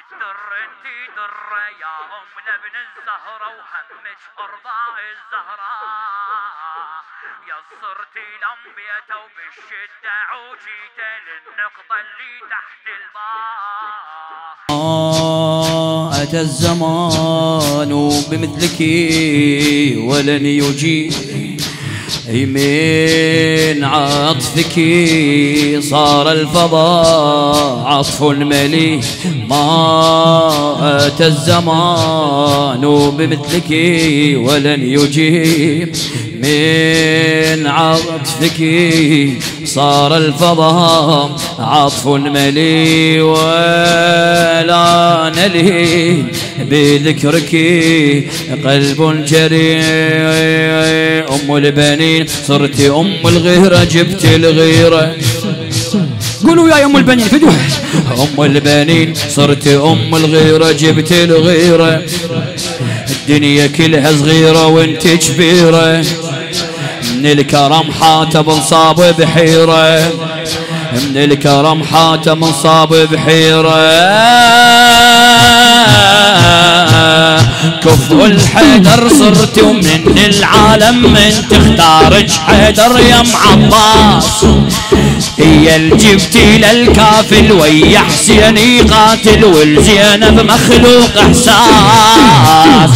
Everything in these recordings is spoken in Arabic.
الدر انتي درة يا ام لبن الزهرة وهمك ارضاء الزهراء يصرتي الانبياء وبالشدة عوجيته للنقطة اللي تحت الباب. أتى الزمان بمثلك ولن يجي من عطفك صار الفضاء عطف مليء. ما أتى الزمان بمثلك ولن يجيب من عطفك صار الفضاء عطف مليء. ولا نلي بذكرك قلب جريء. أم البنين صرت أم الغيرة جبت الغيرة. قولوا يا أم البنين فدوه. أم البنين صرت أم الغيرة جبت الغيرة. الدنيا كلها صغيرة وانت كبيرة. من الكرم حاتم انصاب بحيرة. من الكرم حاتم انصاب بحيرة. كفو الحيدر صرت ومن العالم من تختارج حيدر يا ام عباس. هي الجبتي للكافل ويا حسين يقاتل والزينب مخلوق احساس.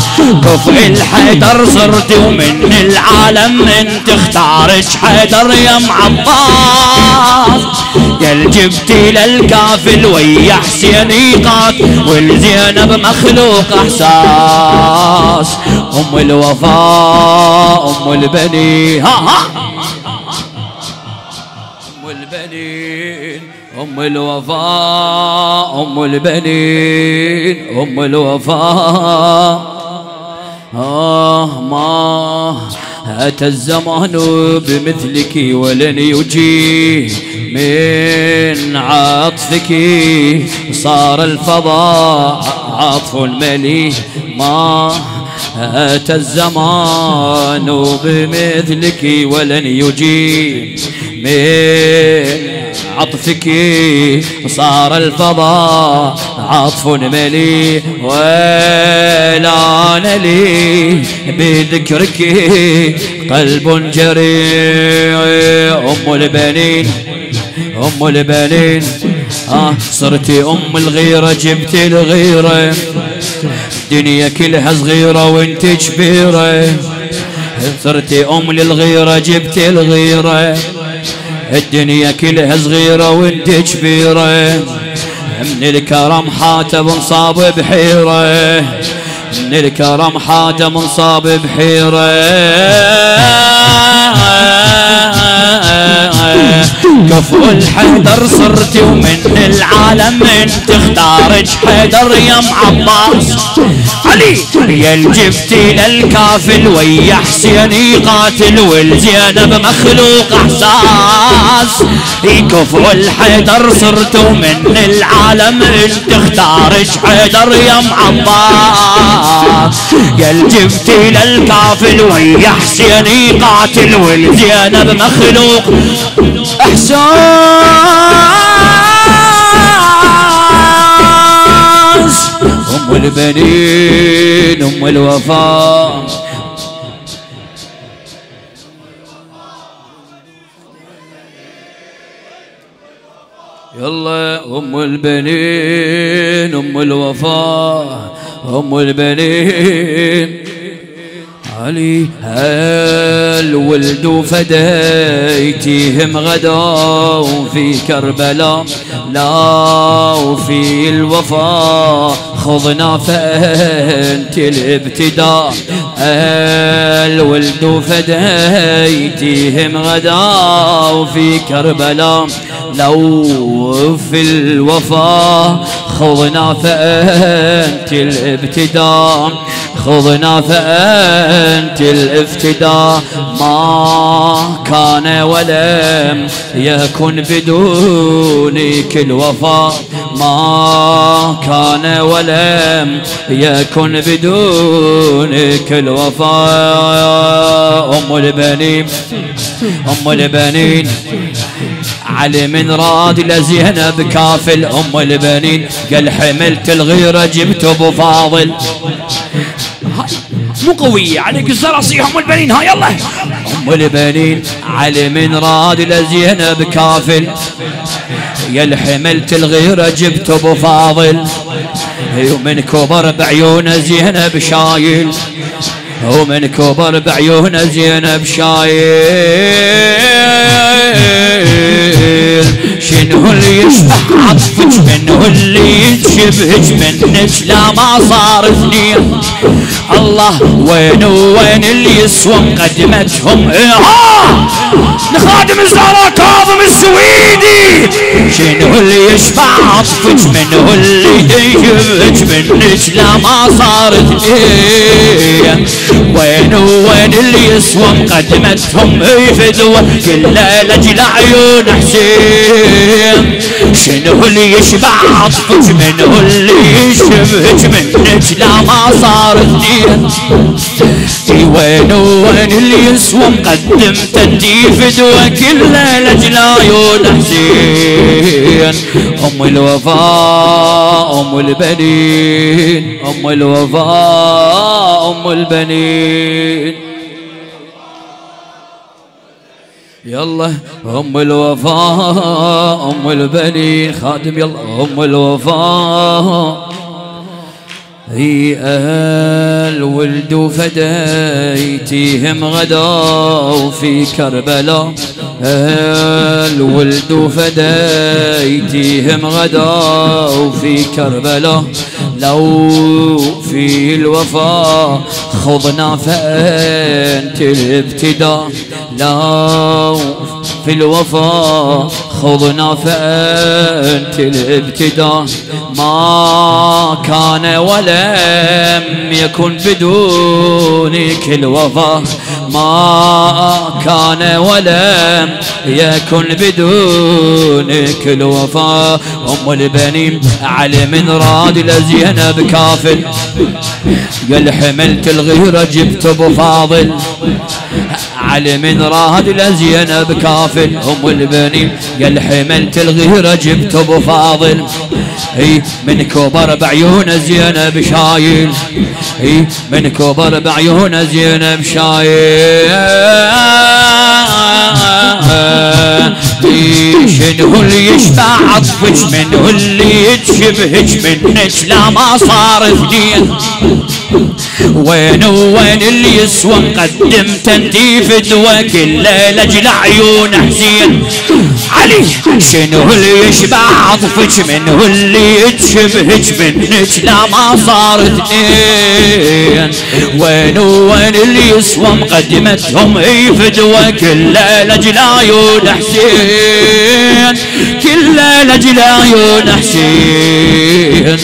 كفو الحيدر صرت ومن العالم من تختارج حيدر يا ام عباس. يا الجبتي للكافل ويا حسين يقاتل والزينب مخلوق احساس. ام الوفاء ام البنين ام البنين ام الوفاء ام البنين ام الوفاء. ما أتى الزمان بمثلك ولن يجي من عطفك صار الفضاء عطف مليء. ما أتى الزمان بمثلك ولن يجي من عطفك صار الفضاء عطف مليء. ولا نلي بذكرك قلب جريء. أم البنين أم البنين صرت أم الغيرة جبت الغيرة. الدنيا كلها صغيرة وانت كبيرة. صرت أم للغيرة جبت الغيرة. الدنيا كلها صغيرة وانت كبيرة. من الكرم حاتم انصاب بحيرة. من الكرم حاتم انصاب بحيرة. كفو الحيدر صرت ومن العالم من تختارج حيدر يا ام عباس. علي يا الجبتي للكافل ويا حسين يقاتل والزينب مخلوق احساس. كفو الحيدر صرت ومن العالم من تختارج حيدر يا ام عباس. يا الجبتي للكافل ويا حسين يقاتل والزينب مخلوق احساس. ام البنين ام الوفاء. يلا ام البنين ام الوفاء ام البنين. علي الولد فديتيهم غدا في كربلاء. لا وفي الوفاء خضنا فأنت الابتداء. الولد فديتيهم غدا وفي كربلاء. لو في الوفاء خضنا فأنت الابتداء. خضنا فأنت الافتداء. ما كان ولم يكن بدونك الوفاء. ما كان ولم يكن بدونك الوفاء. أم البنين أم البنين علي من راد لزينب كافل ام البنين قال حملت الغيرة جبت ابو فاضل. مو قوية عليك الزرصي ام البنين. ها يلا ام البنين علي من راد لزينب كافل يا حملت الغيرة جبت ابو فاضل. ومن كبر بعيون زينب شايل ومن كبر بعيون زينب شايل. شنو اللي يشبه عطفك منه اللي يتشبهك منك لا ما صار اثنين. الله وين اللي يسوى مقدمتهم لخادم الزهراء كاظم السويدي. شنو اللي يشبه عطفك منه اللي يشبهك منك لا ما صار اثنين. وين اللي يسوى مقدمتهم فدوة كلها لجل عيون حسين. شنو اللي يشبع عطفك منه اللي يشبهك منك لا ما صار اثنين. وين اللي يسوى مقدمته دي فدوة كلها لجل عيون حسين. ام الوفاء ام البنين ام الوفاء ام البنين. يلا ام الوفاء ام البنين خادم يلا ام الوفاء. هي الولد فديتيهم غدا في كربلاء. الولد فديتيهم غدا في كربلاء. لو في الوفاء خضنا فأنت الابتداء. لو في الوفاء خضنا فأنت الابتداء. ما كان ولم يكن بدونك الوفاء. ما كان ولم يكن بدونك الوفاء. ام البنين علي من راد لزينب كافل قال حملت الغيرة جبت ابو فاضل. علي من راد لزينب كافل ام البنين قال حملت الغيرة جبت ابو فاضل. هي من كبر بعيون زينب شايل. هي من كبر بعيون زينب شايل. شنو اللي يشبع عطفك منه اللي يتشبهك منك لا ما صار اثنين. وين اللي يسوى مقدمته انتي فدوة كلها لجل عيون حسين. علي شنو اللي يشبع عطفك منه اللي يتشبهك منك لا ما صار اثنين. وين اللي يسوى مقدمتهم فدوة كلها لجل عيون حسين. كلها لجل عيون حسين.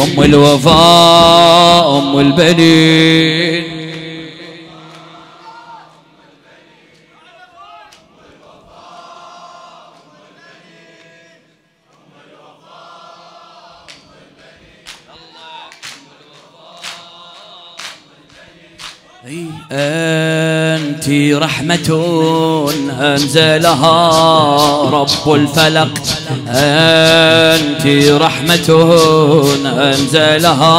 ام الوفاء ام البنين. أنت رحمة أنزلها رب الفلق. أنت رحمة أنزلها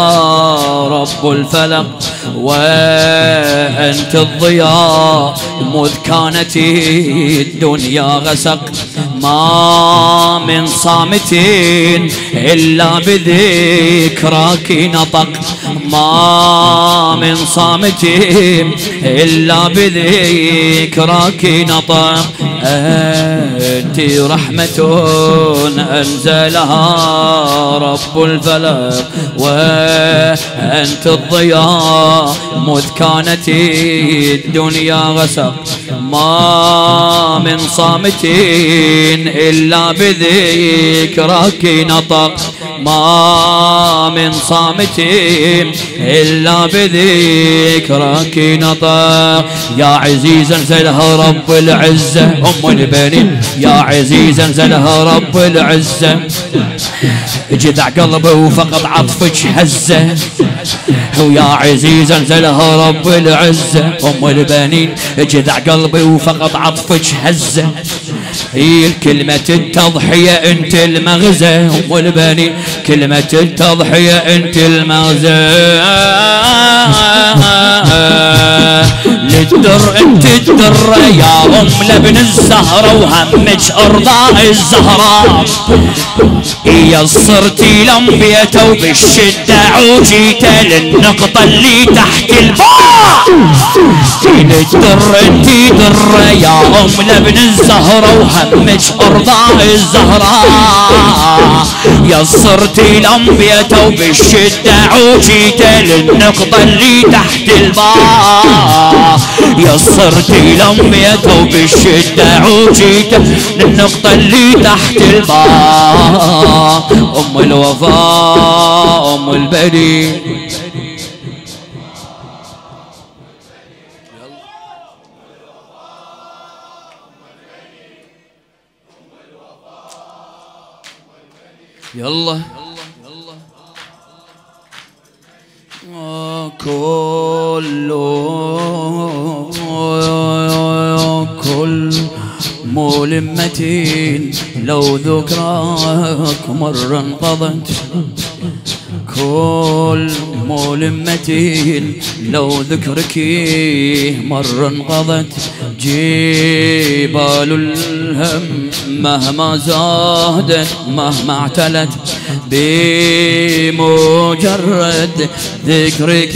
رب الفلق. وأنت الضياء مذ كانت الدنيا غسق. ما من صامت إلا بذكراك نطق. ما من صامت إلا بذكراك نطق. أنت رحمة أنزلها رب الفلق. وأنت الضياء مذ كانت الدنيا غسق. ما من صامت إلا بذكرك نطق. ما من صامت إلا بذكرك نطق. يا عزيز انزلها رب العزة أم البنين، يا عزيز انزلها رب العزة. جذع قلبه وفقد عطفك هزة، ويا عزيز انزلها رب العزة أم البنين. جذع قلبي وفقد عطفك هزة، هي كلمة التضحية انت المغزى أم البنين، كلمة التضحية انت المغزى. للدر انت الدر يا ام لبن الزهرة، وهمك ارضاء الزهراء. يصرتي لمبيته وبالشدة عوجيته للنقطة اللي تحت الباء. للدر انت در يا ام لبن الزهرة، وهمك ارضاء الزهراء. يصرتي لمبيته وبالشدة عوجيته للنقطة اللي تحت الباء. يصرتي لمبيته وبالشدة عوجيته للنقطة اللي تحت الباء. أم الوفاء أم البنين. يلا كل ملمة لو ذكراك مرة انقضت. كل ملمة لو ذكرك مرة انقضت. جبال الهم مهما زادت مهما اعتلت، بمجرد ذكرك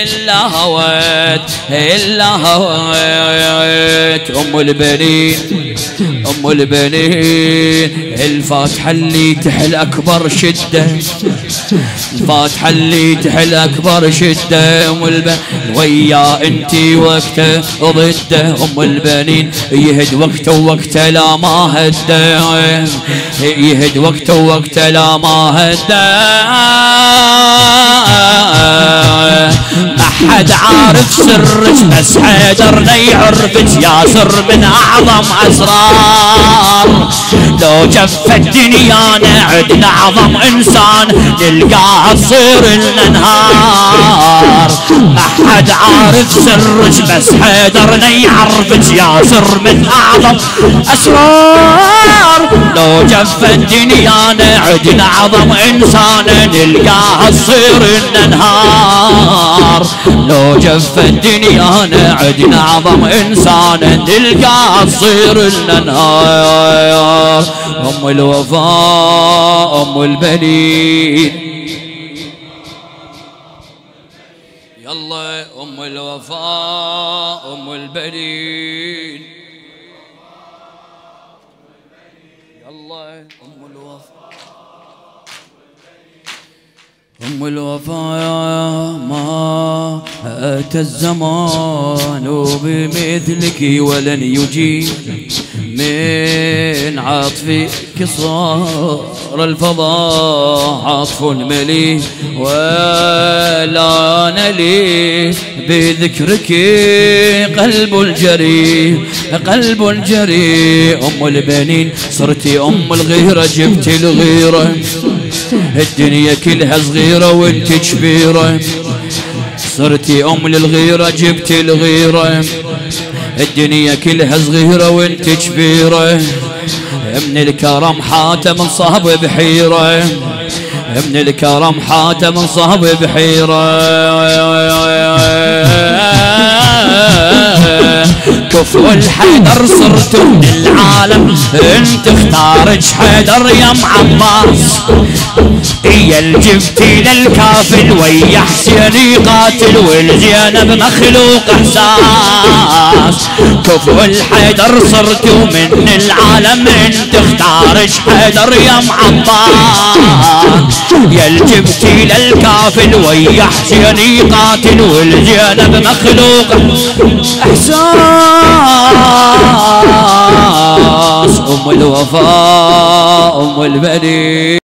إلا هوت إلا هوت. أم البنين أم البنين، الفاتحة اللي تحل أكبر شدة، الفاتحة اللي تحل أكبر شدة. أم البنين ويا انتي وقته ضده. أم البنين يهد وقته وقته لا ما هده، يهد وقته وقته لا ما هده. أحد عارف سرك بس حيدرنا يعرفك يا سر من أعظم أسرار. لو جفت دنيانا عدنا أعظم إنسان نلقاها تصير لنا نهار. أحد عارف سرك بس حيدرنا يعرفك يا سر من أعظم أسرار. لو جفت دنيانا عدنا أعظم إنسان نلقاها تصير لنا نهار. لو جفت دنيانا عدنا أعظم إنسان نلقاها تصير لنا نهار. أم الوفاء أم البنين. يلا أم الوفاء أم البنين. يلا أم الوفاء أم الوفاء. ما أتى الزمان بمثلك ولن يجيب من عطفك صار الفضاء عطف مليء. ولا نلي بذكرك قلب الجريء قلب الجريء. أم البنين صرتي أم الغيرة، جبت الغيرة. الدنيا كلها صغيرة وانت كبيرة. صرتي أم للغيرة، جبت الغيرة. الدنيا كلها صغيرة وانت كبيرة. من الكرم حاتم صهب بحيرة، من الكرم حاتم صهب بحيرة. كفو الحيدر صرت من العالم، انت اختارج حيدر يا معباس. هي الجبتي للكافل ويا حسين قاتل، والزينب مخلوق احساس. كفو الحيدر صرت من العالم، انت اختارج حيدر يا معباس. يا الجبتي للكافل ويا حسين قاتل، والزينب مخلوق احساس. أم الوفاء أم البنين.